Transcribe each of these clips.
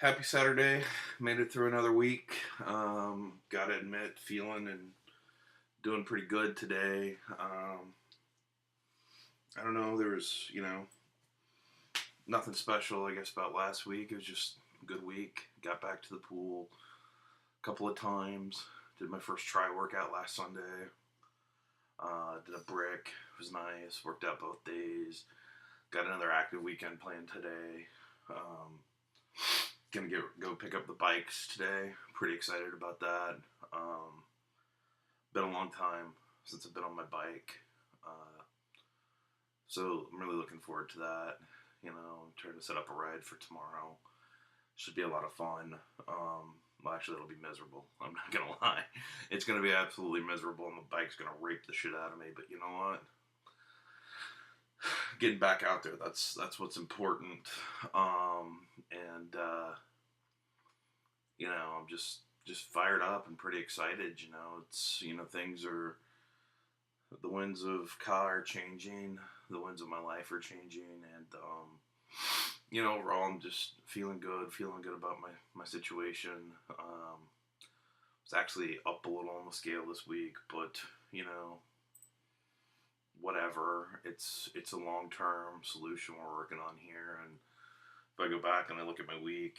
Happy Saturday. Made it through another week. Gotta admit, feeling and doing pretty good today. I don't know, there was, nothing special, I guess, about last week. It was just a good week. Got back to the pool a couple of times. Did my first try workout last Sunday. Did a brick. It was nice. Worked out both days. Got another active weekend planned today. Gonna go pick up the bikes today. Pretty excited about that. Been a long time since I've been on my bike, so I'm really looking forward to that. I'm trying to set up a ride for tomorrow. Should be a lot of fun. Well, actually, it'll be miserable. I'm not gonna lie. It's gonna be absolutely miserable, and the bike's gonna rape the shit out of me. But you know what? Getting back out there, that's what's important. And I'm just fired up and pretty excited. It's things are the winds of Ka are changing, the winds of my life are changing, and overall I'm just feeling good about my situation. Was actually up a little on the scale this week, but whatever. It's a long term solution we're working on here, and if I go back and I look at my week,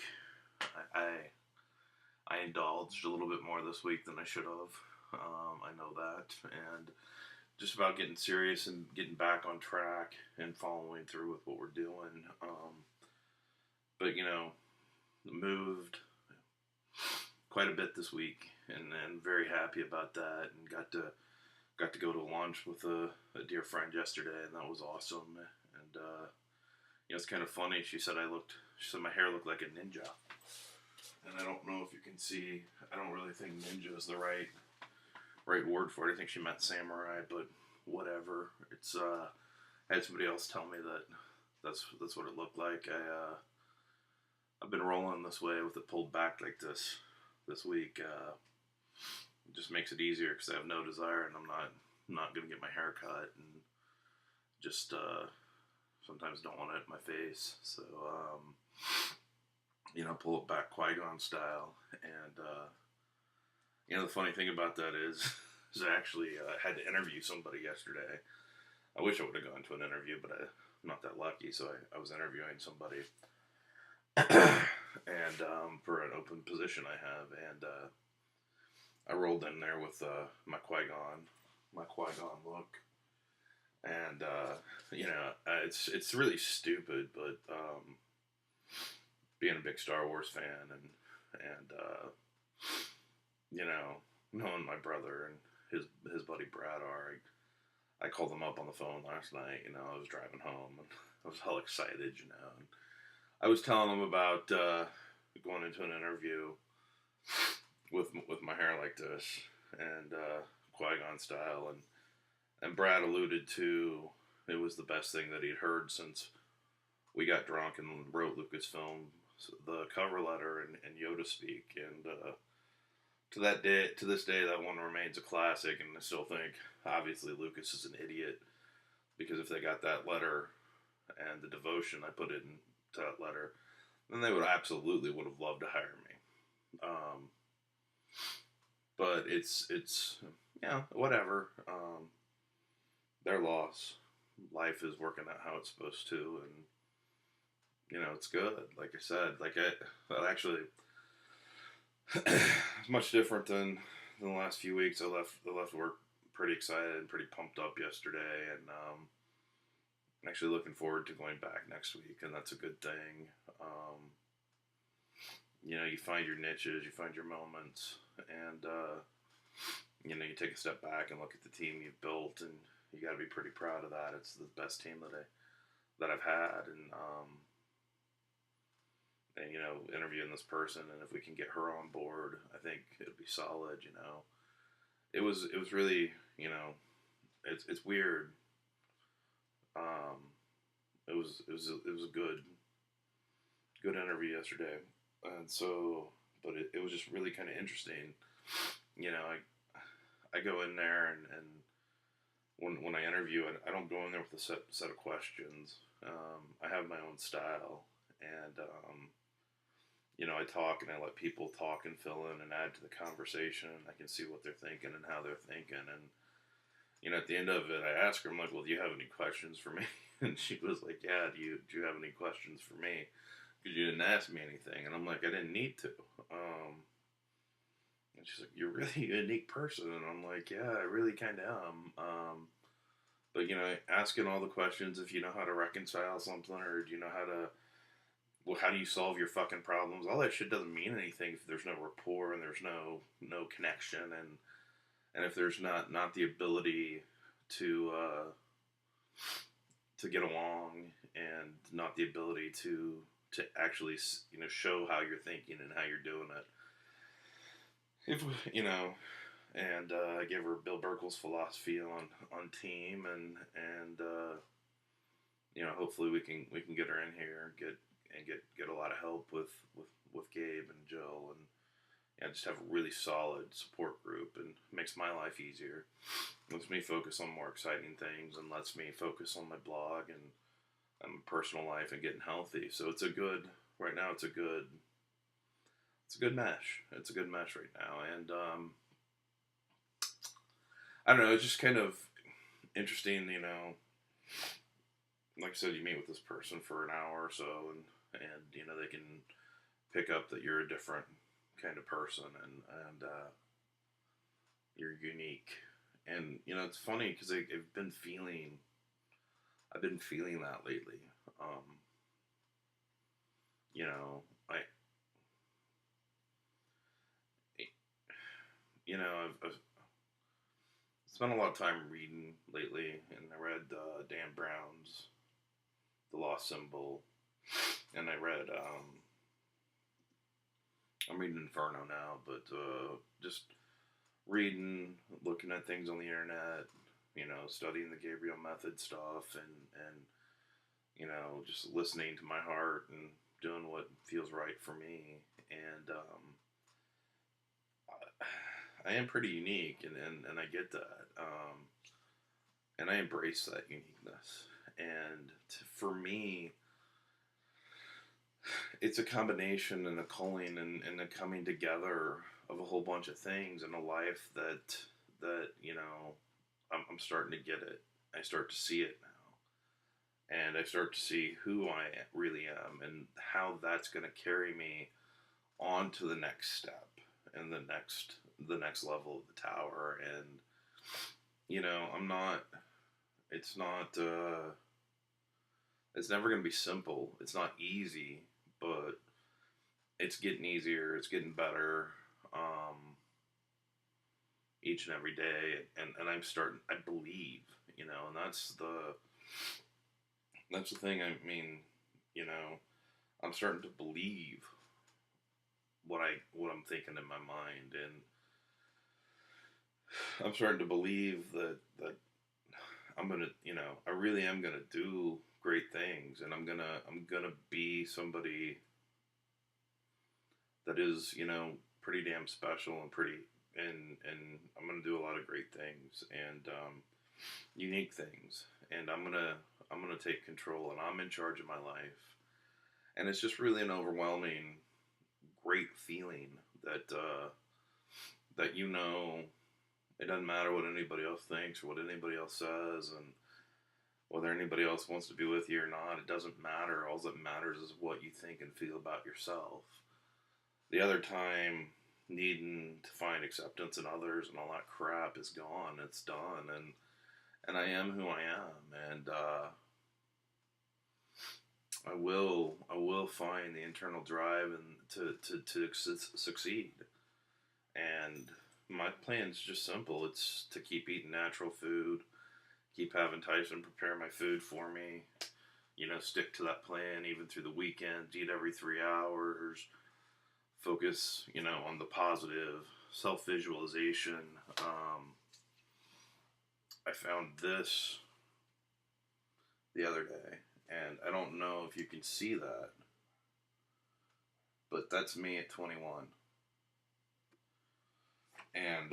I indulged a little bit more this week than I should have. I know that, and just about getting serious and getting back on track and following through with what we're doing. But moved quite a bit this week, and very happy about that, and got to go to lunch with a dear friend yesterday, and that was awesome. And it's kind of funny. She said my hair looked like a ninja, and I don't know if you can see. I don't really think ninja is the right word for it. I think she meant samurai, but whatever. It's I had somebody else tell me that that's what it looked like. I've been rolling this way with it pulled back like this week. It just makes it easier because I have no desire, and I'm not gonna get my hair cut, and just sometimes don't want it in my face. So pull it back Qui-Gon style, and the funny thing about that is I actually had to interview somebody yesterday. I wish I would have gone to an interview, but I'm not that lucky, so I was interviewing somebody, and for an open position I have, and I rolled in there with my Qui-Gon look, and it's really stupid, but being a big Star Wars fan, and knowing my brother and his buddy Brad are, I called them up on the phone last night. I was driving home, and I was all excited. And I was telling them about going into an interview with my hair like this, and Qui-Gon style, and Brad alluded to it was the best thing that he'd heard since we got drunk and wrote Lucasfilm the cover letter and Yoda speak, and to this day, that one remains a classic, and I still think obviously Lucas is an idiot, because if they got that letter and the devotion I put into that letter, then they would have loved to hire me. But it's whatever. Their loss. Life is working out how it's supposed to, and it's good. Like I said, that actually it's much different than the last few weeks. I left work pretty excited and pretty pumped up yesterday, and I'm actually looking forward to going back next week, and that's a good thing. You find your niches, you find your moments, and you take a step back and look at the team you've built, and you got to be pretty proud of that. It's the best team that I've had, and interviewing this person, and if we can get her on board, I think it'll be solid. It was really, it's weird. It was a good interview yesterday, and so, but it was just really kind of interesting. I go in there, and when I interview, I don't go in there with a set of questions. I have my own style, and I talk and I let people talk and fill in and add to the conversation. I can see what they're thinking and how they're thinking. And, at the end of it, I asked her, I'm like, well, do you have any questions for me? And she was like, yeah, do you have any questions for me? Because you didn't ask me anything. And I'm like, I didn't need to. And she's like, you're really a unique person. And I'm like, yeah, I really kind of am. But, asking all the questions, if you know how to reconcile something, or do you know how to, well, how do you solve your fucking problems? All that shit doesn't mean anything if there's no rapport and there's no connection, and if there's not the ability to get along, and not the ability to actually show how you're thinking and how you're doing it. If and I gave her Bill Burkle's philosophy on team, and hopefully we can get her in here, get a lot of help with Gabe and Jill, and just have a really solid support group, and makes my life easier. Lets me focus on more exciting things, and lets me focus on my blog and my personal life and getting healthy. So it's a good mesh. It's a good mesh right now, and I don't know. It's just kind of interesting, Like I said, you meet with this person for an hour or so, and they can pick up that you're a different kind of person, and you're unique. And it's funny because I've been feeling that lately. I I've spent a lot of time reading lately, and I read Dan Brown's The Lost Symbol, and I read I'm reading Inferno now, but just reading, looking at things on the internet, studying the Gabriel Method stuff, and just listening to my heart and doing what feels right for me. And I am pretty unique, and I get that, and I embrace that uniqueness. And for me, it's a combination and a culling and a coming together of a whole bunch of things in a life that I'm starting to get it. I start to see it now, and I start to see who I really am and how that's going to carry me on to the next step and the next level of the tower. And I'm not. It's not. It's never going to be simple. It's not easy, but it's getting easier. It's getting better. Each and every day, and I'm starting. I believe, and that's the thing. I mean, I'm starting to believe what I'm thinking in my mind, and I'm starting to believe that I'm gonna, I really am gonna do great things, and I'm gonna be somebody that is, pretty damn special and and I'm gonna do a lot of great things, and unique things, and I'm gonna take control, and I'm in charge of my life, and it's just really an overwhelming, great feeling that it doesn't matter what anybody else thinks or what anybody else says, and whether anybody else wants to be with you or not. It doesn't matter. All that matters is what you think and feel about yourself. The other time, needing to find acceptance in others and all that crap is gone. It's done, and I am who I am, and I will find the internal drive and to succeed. And my plan's just simple. It's to keep eating natural food, keep having Tyson prepare my food for me, stick to that plan even through the weekends, eat every 3 hours, focus, on the positive, self-visualization. I found this the other day, and I don't know if you can see that, but that's me at 21. And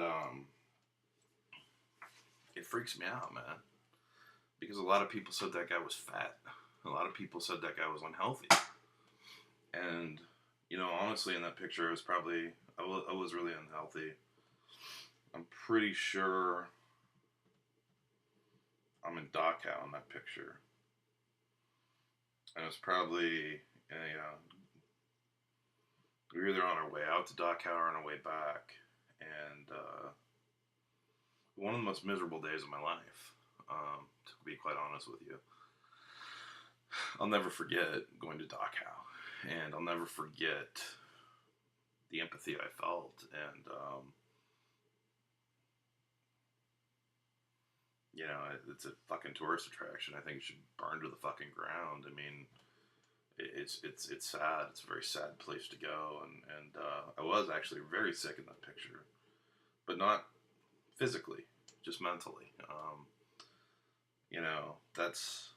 it freaks me out, man, because a lot of people said that guy was fat. A lot of people said that guy was unhealthy. And You know, honestly, in that picture, I was really unhealthy. I'm pretty sure I'm in Dachau in that picture, and it's probably we were either on our way out to Dachau or on our way back, and one of the most miserable days of my life. To be quite honest with you, I'll never forget going to Dachau, and I'll never forget the empathy I felt, and you know, it's a fucking tourist attraction. I think it should burn to the fucking ground. I mean, it's sad. It's a very sad place to go, and I was actually very sick in that picture, but not physically, just mentally. You know, that's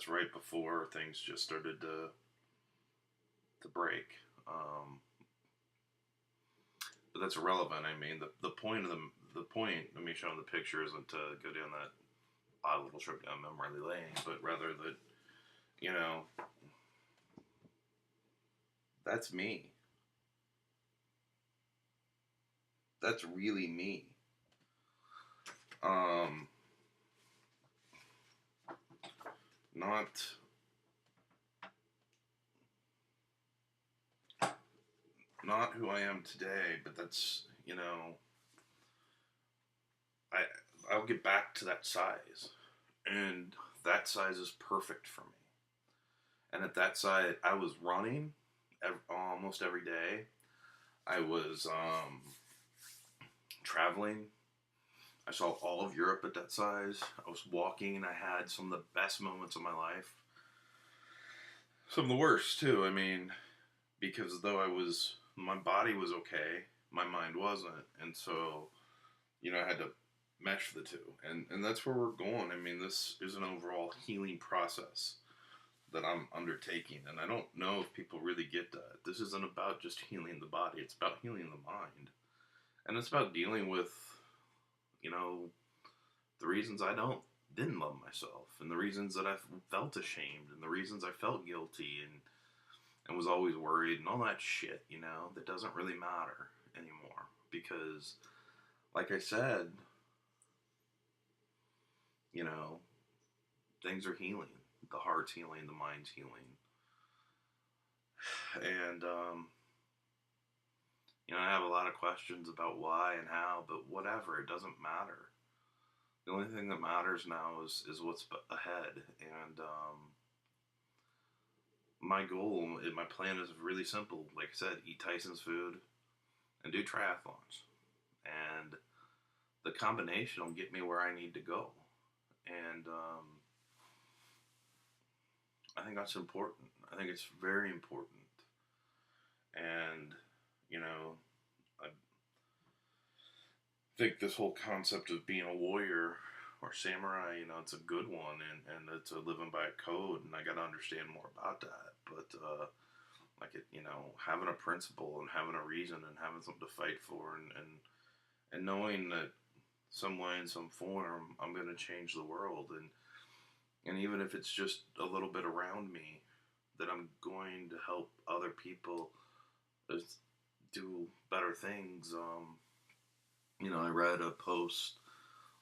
right before things just started to break. But that's irrelevant. I mean, the point of the point of me showing the picture isn't to go down that odd little trip down memory lane, but rather that, you know, that's me. That's really me. Um, not not who I am today, but that's, you know, I I'll get back to that size, and that size is perfect for me. And at that size, I was running almost every day. I was traveling. I saw all of Europe at that size. I was walking. I had some of the best moments of my life. Some of the worst too. I mean, because though my body was okay, my mind wasn't, and so you know I had to mesh the two, and that's where we're going. I mean, this is an overall healing process that I'm undertaking, and I don't know if people really get that. This isn't about just healing the body; it's about healing the mind, and it's about dealing with, you know, the reasons I didn't love myself, and the reasons that I felt ashamed, and the reasons I felt guilty, and was always worried, and all that shit. You know, that doesn't really matter anymore because, like I said, you know, things are healing. The heart's healing, the mind's healing, and you know, I have a lot of questions about why and how, but whatever, it doesn't matter. The only thing that matters now is what's ahead, and my goal, my plan is really simple. Like I said, eat Tyson's food and do triathlons, and the combination will get me where I need to go. And I think that's important. I think it's very important. And you know, I think this whole concept of being a warrior or samurai, you know, it's a good one, and it's a living by a code, and I got to understand more about that. But like it, you know, having a principle and having a reason and having something to fight for, and knowing that some way in some form I'm going to change the world, and even if it's just a little bit around me, that I'm going to help other people do better things. You know, I read a post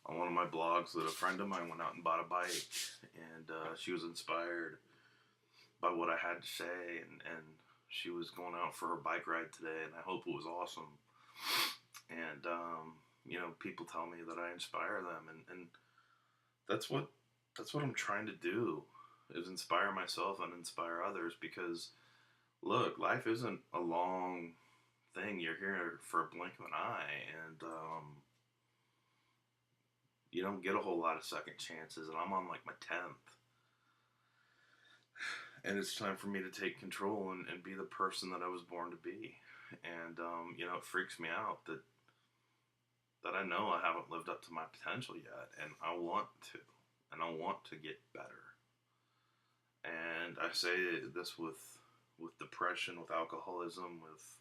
on one of my blogs that a friend of mine went out and bought a bike, and she was inspired by what I had to say, and she was going out for her bike ride today, and I hope it was awesome. And you know, people tell me that I inspire them, and that's what I'm trying to do, is inspire myself and inspire others. Because look, life isn't a long thing. You're here for a blink of an eye, and you don't get a whole lot of second chances. And I'm on like my 10th, and it's time for me to take control and be the person that I was born to be. And you know, it freaks me out that I know I haven't lived up to my potential yet, and I want to, and I want to get better. And I say this with depression, with alcoholism, with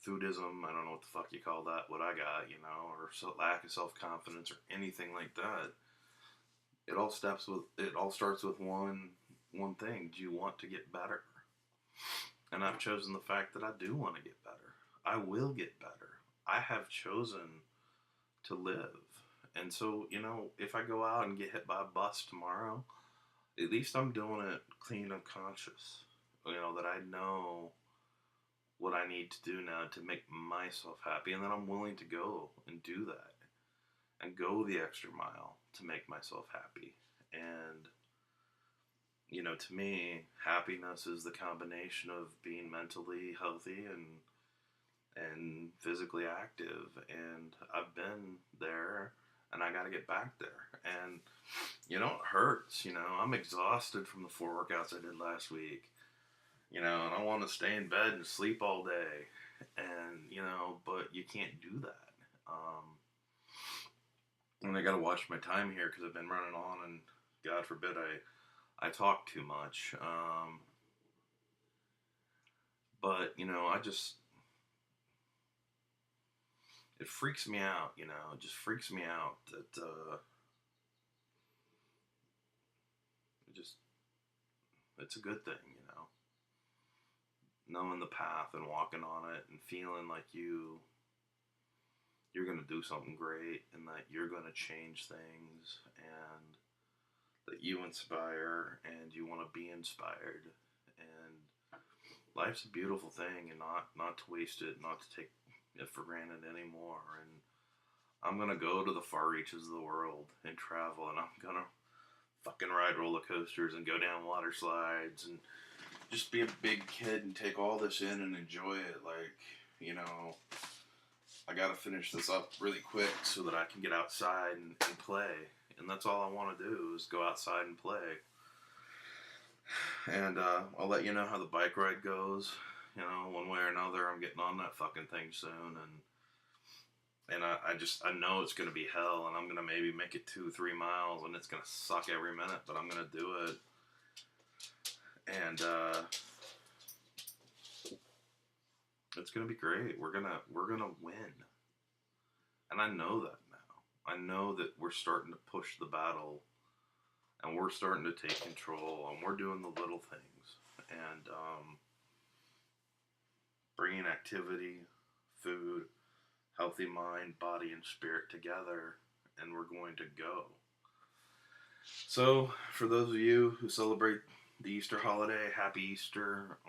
foodism. I don't know what the fuck you call that. What I got, you know, or lack of self confidence or anything like that. It all starts with one thing. Do you want to get better? And And I've chosen the fact that I do want to get better. I will get better. I have chosen to live. And so, if I go out and get hit by a bus tomorrow, at least I'm doing it clean and conscious. That I know what I need to do now to make myself happy, and that I'm willing to go and do that and go the extra mile to make myself happy. And, to me, happiness is the combination of being mentally healthy and physically active. And I've been there, and I got to get back there. And, it hurts. I'm exhausted from the 4 workouts I did last week. And I want to stay in bed and sleep all day. And, but you can't do that. And I got to watch my time here because I've been running on, and God forbid I talk too much. But, it freaks me out, it just freaks me out that, it's a good thing, knowing the path and walking on it and feeling like you're going to do something great and that you're going to change things and that you inspire and you want to be inspired. And life's a beautiful thing, and not to waste it, not to take it for granted anymore. And I'm going to go to the far reaches of the world and travel, and I'm going to fucking ride roller coasters and go down water slides and just be a big kid and take all this in and enjoy it. Like, I gotta finish this up really quick so that I can get outside and play. And that's all I want to do is go outside and play. And I'll let you know how the bike ride goes. One way or another, I'm getting on that fucking thing soon. And I know it's gonna be hell, and I'm gonna maybe make it 2-3 miles, and it's gonna suck every minute, but I'm gonna do it. And it's gonna be great. We're gonna win, and I know that now. I know that we're starting to push the battle, and we're starting to take control, and we're doing the little things, and bringing activity, food, healthy mind, body, and spirit together, and we're going to go. So, for those of you who celebrate the Easter holiday, happy Easter.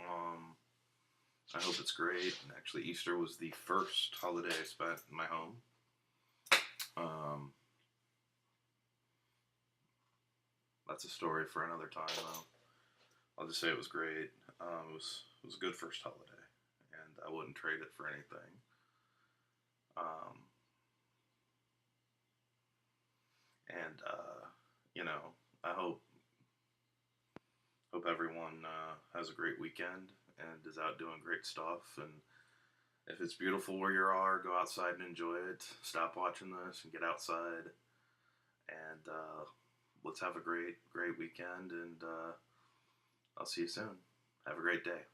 I hope it's great. And actually, Easter was the first holiday I spent in my home. That's a story for another time, though. I'll just say it was great. It was a good first holiday, and I wouldn't trade it for anything. And I hope everyone has a great weekend and is out doing great stuff. And if it's beautiful where you are, go outside and enjoy it. Stop watching this and get outside. And let's have a great weekend. And I'll see you soon. Have a great day.